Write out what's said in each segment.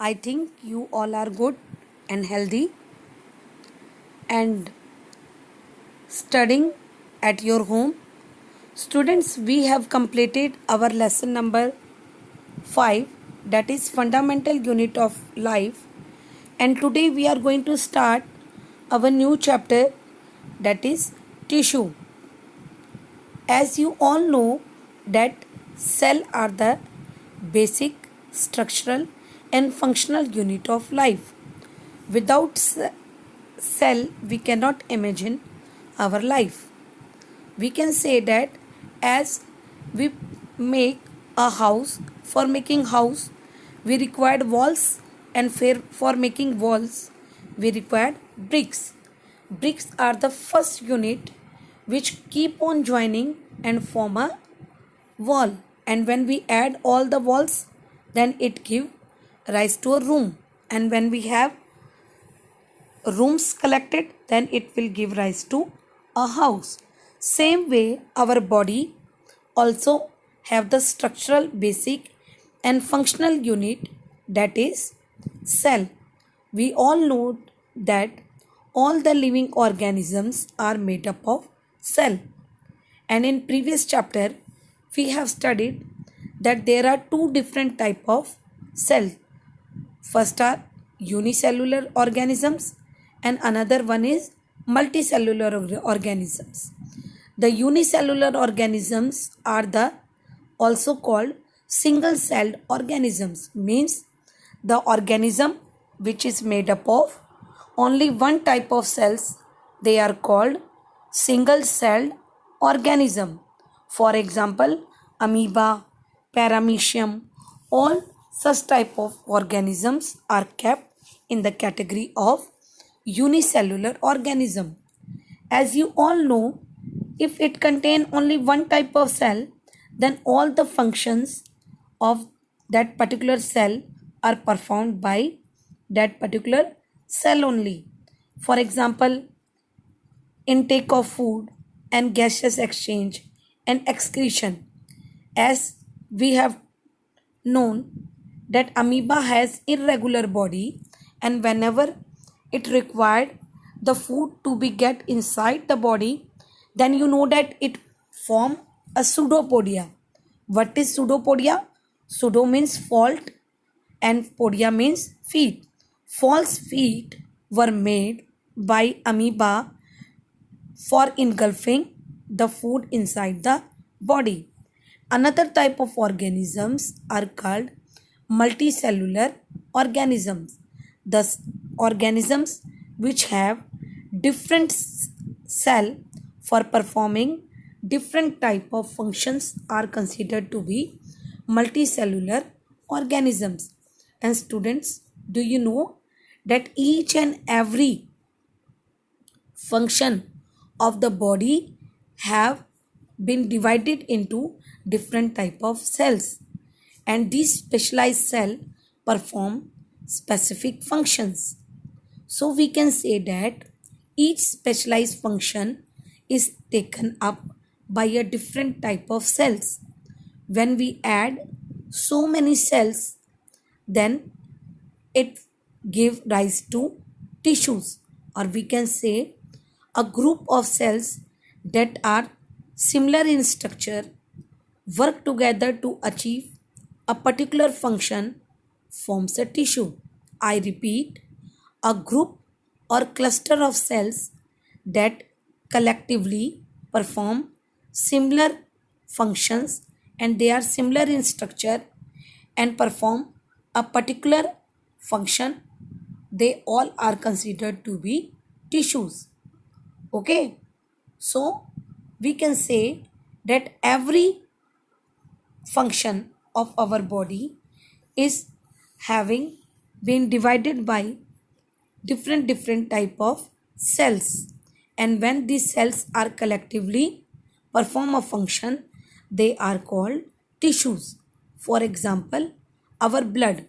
I think you all are good and healthy and studying at your home. Students, we have completed our lesson number 5, that is fundamental unit of life, and today we are going to start our new chapter, that is tissue. As you all know that cell are the basic structural and functional unit of life. Without cell we cannot imagine our life. We can say that as we make a house, for making house we required walls, and for making walls we required bricks. Bricks are the first unit which keep on joining and form a wall, and when we add all the walls then it give rise to a room, and when we have rooms collected then it will give rise to a house. Same way our body also have the structural basic and functional unit, that is cell. We all know that all the living organisms are made up of cell, and in previous chapter we have studied that there are two different type of cell. First are unicellular organisms and another one is multicellular organisms. The unicellular organisms are the also called single celled organisms, means the organism which is made up of only one type of cells. They are called single celled organism. For example, amoeba, paramecium, all such type of organisms are kept in the category of unicellular organism. As you all know, if it contain only one type of cell, then all the functions of that particular cell are performed by that particular cell only. For example, intake of food and gaseous exchange and excretion. As we have known that amoeba has irregular body, and whenever it required the food to be get inside the body, then you know that it form a pseudopodia. What is pseudopodia? Pseudo means fault and podia means feet. False feet were made by amoeba for engulfing the food inside the body. Another type of organisms are called multicellular organisms. Thus, organisms which have different cell for performing different type of functions are considered to be multicellular organisms. And students, do you know that each and every function of the body have been divided into different type of cells, and these specialized cell perform specific functions. So we can say that each specialized function is taken up by a different type of cells. When we add so many cells, then it give rise to tissues, or we can say a group of cells that are similar in structure work together to achieve a particular function forms a tissue. I repeat, a group or cluster of cells that collectively perform similar functions, and they are similar in structure and perform a particular function, they all are considered to be tissues. Okay, so we can say that every function of our body is having been divided by different type of cells, and when these cells are collectively perform a function, they are called tissues. For example, our blood.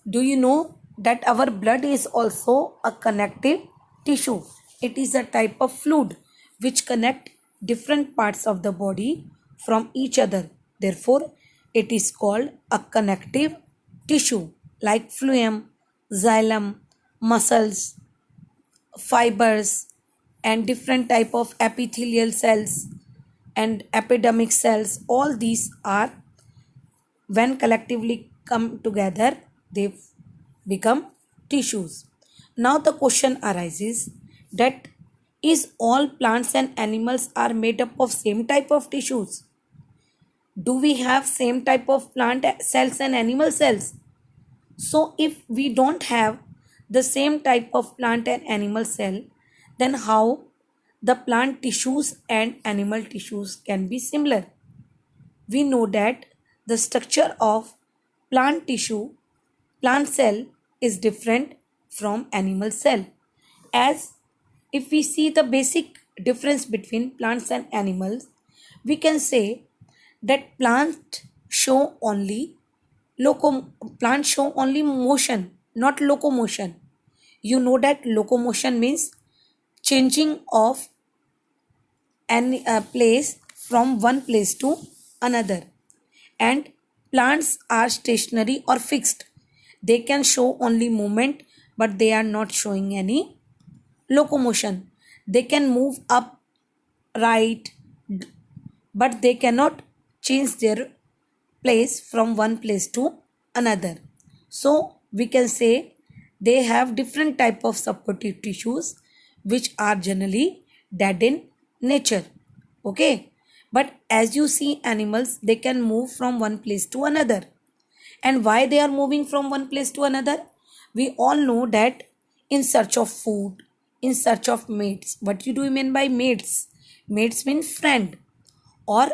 Do you know that our blood is also a connective tissue? It is a type of fluid which connect different parts of the body from each other. Therefore, it is called a connective tissue. like phloem, xylem, muscles, fibers, and different type of epithelial cells and epidermic cells. All these are, when collectively come together, they become tissues. Now the question arises that is all plants and animals are made up of same type of tissues? Do we have same type of plant cells and animal cells? So if we don't have the same type of plant and animal cell, then how the plant tissues and animal tissues can be similar? We know that the structure of plant tissue, plant cell is different from animal cell. As if we see the basic difference between plants and animals, we can say that plants show only motion, not locomotion. You know that locomotion means changing of an place from one place to another, and plants are stationary or fixed. They can show only movement, but they are not showing any locomotion. They can move up, right, but they cannot change their place from one place to another. So we can say they have different type of supportive tissues which are generally dead in nature. Okay, but as you see, animals, they can move from one place to another. And why they are moving from one place to another? We all know that in search of food, in search of mates. What do you mean by mates? Mates mean friend or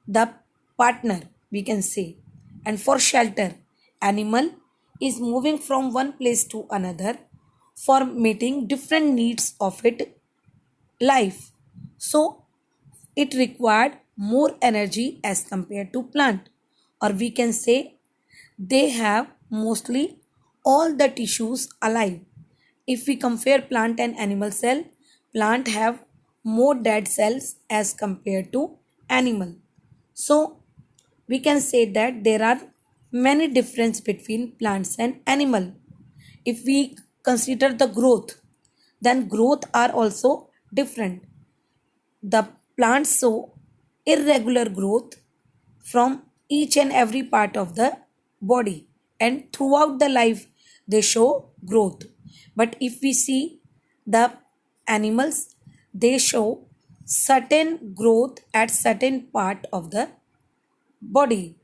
the partner, we can say. And for shelter, animal is moving from one place to another for meeting different needs of it life. So it required more energy as compared to plant, or we can say they have mostly all the tissues alive. If we compare plant and animal cell, plant have more dead cells as compared to animal. So we can say that there are many difference between plants and animal. If we consider the growth, then growth are also different. The plants show irregular growth from each and every part of the body, and throughout the life they show growth. But if we see the animals, they show certain growth at certain part of the body.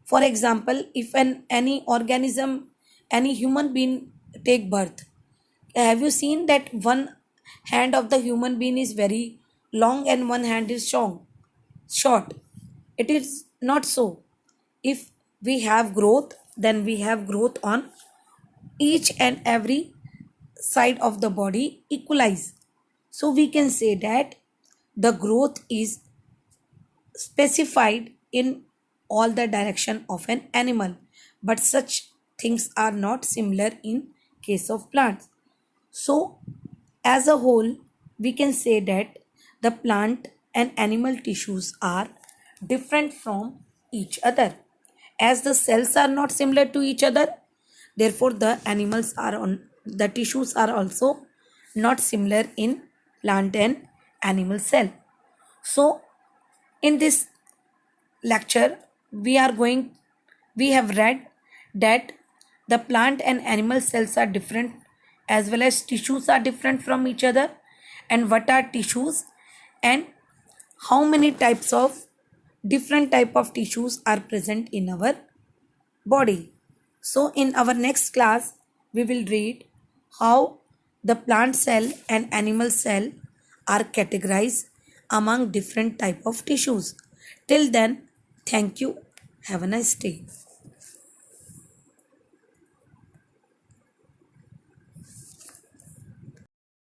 For example, if any organism, any human being take birth, have you seen that one hand of the human being is very long and one hand is short? It is not so. If we have growth, then we have growth on each and every side of the body equalize. So we can say that the growth is specified in all the direction of an animal, but such things are not similar in case of plants. So as a whole, we can say that the plant and animal tissues are different from each other. As the cells are not similar to each other, therefore the tissues are also not similar in plant and animal cell. So in this lecture, we have read that the plant and animal cells are different, as well as tissues are different from each other, and what are tissues, and how many types of different type of tissues are present in our body. So in our next class, we will read how the plant cell and animal cell are categorized among different type of tissues. Till then, thank you. Have a nice day.